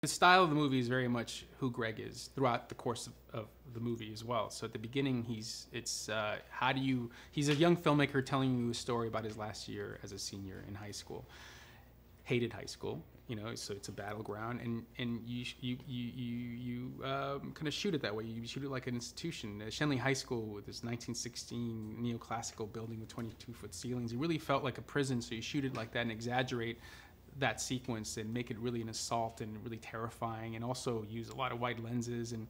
The style of the movie is very much who Greg is throughout the course of the movie as well. So at the beginning, he's a young filmmaker telling you a story about his last year as a senior in high school. Hated high school, so it's a battleground, and you kind of shoot it that way. You shoot it like an institution. Shenley High School, with this 1916 neoclassical building with 22-foot ceilings, it really felt like a prison. So you shoot it like that and exaggerate that sequence and make it really an assault and really terrifying, and also use a lot of wide lenses and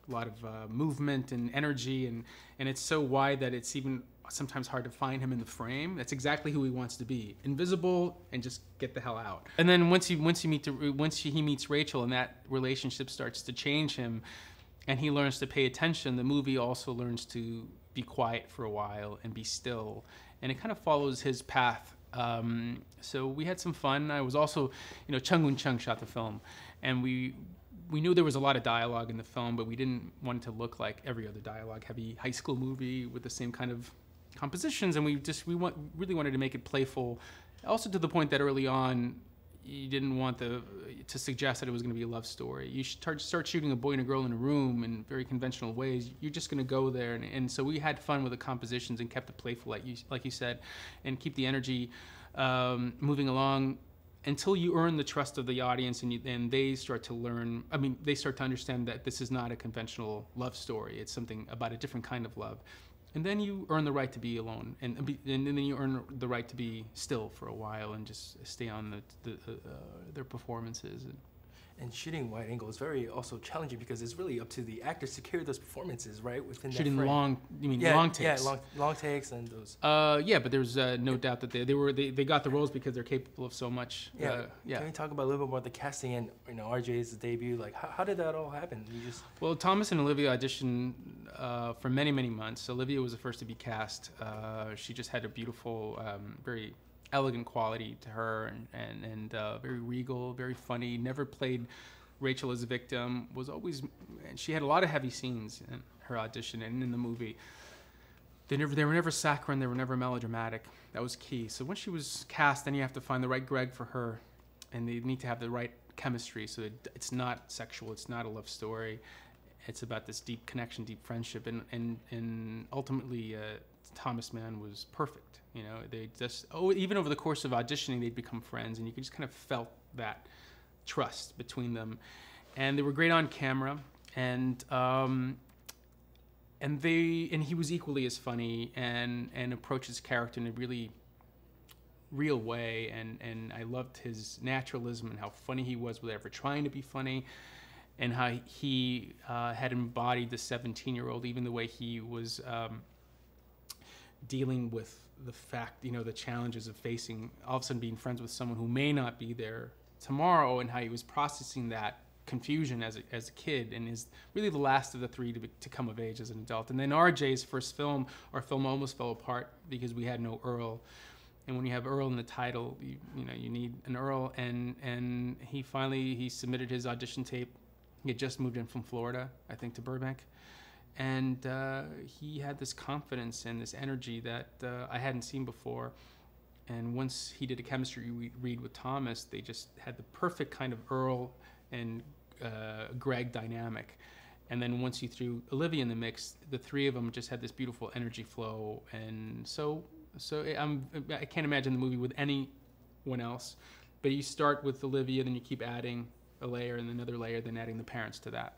a lot of movement and energy, and it's so wide that it's even sometimes hard to find him in the frame. That's exactly who he wants to be: invisible and just get the hell out. And then once he meets Rachel and that relationship starts to change him, and he learns to pay attention, the movie also learns to be quiet for a while and be still, and it kind of follows his path. So we had some fun. I was also, Chung Woon-chung shot the film, and we knew there was a lot of dialogue in the film, but we didn't want it to look like every other dialogue-heavy high school movie with the same kind of compositions, and we really wanted to make it playful, also to the point that early on, you didn't want to suggest that it was going to be a love story. You start shooting a boy and a girl in a room in very conventional ways. You're just going to go there, and so we had fun with the compositions and kept it playful, like you said, and keep the energy moving along until you earn the trust of the audience, and they start to learn. I mean, they start to understand that this is not a conventional love story. It's something about a different kind of love. And then you earn the right to be alone, and then you earn the right to be still for a while and just stay on their performances. And shooting wide angle is very also challenging because it's really up to the actors to carry those performances, right, within shooting that frame. long takes? Yeah, long takes and those. Yeah, but there's no doubt that they got the roles because they're capable of so much. Yeah. Can we talk about a little bit more the casting and RJ's debut? Like, how did that all happen? Well, Thomas and Olivia auditioned for many months. Olivia was the first to be cast. She just had a beautiful, very elegant quality to her, and very regal, very funny. Never played Rachel as a victim. And she had a lot of heavy scenes in her audition and in the movie. They were never saccharine. They were never melodramatic. That was key. So when she was cast, then you have to find the right Greg for her, and they need to have the right chemistry. So it's not sexual. It's not a love story. It's about this deep connection, deep friendship, and ultimately Thomas Mann was perfect. They just even over the course of auditioning, they'd become friends, and you could just kind of felt that trust between them, and they were great on camera, and he was equally as funny and approached his character in a really real way, and I loved his naturalism and how funny he was without ever trying to be funny, and how he had embodied the 17-year-old, even the way he was dealing with the fact, the challenges of facing, all of a sudden being friends with someone who may not be there tomorrow, and how he was processing that confusion as a kid, and is really the last of the three to come of age as an adult. And then RJ's first film, our film almost fell apart because we had no Earl. And when you have Earl in the title, you need an Earl, and he submitted his audition tape. He had just moved in from Florida, I think, to Burbank. And he had this confidence and this energy that I hadn't seen before. And once he did a chemistry read with Thomas, they just had the perfect kind of Earl and Greg dynamic. And then once you threw Olivia in the mix, the three of them just had this beautiful energy flow. And so I can't imagine the movie with anyone else. But you start with Olivia, then you keep adding a layer and another layer, then adding the parents to that.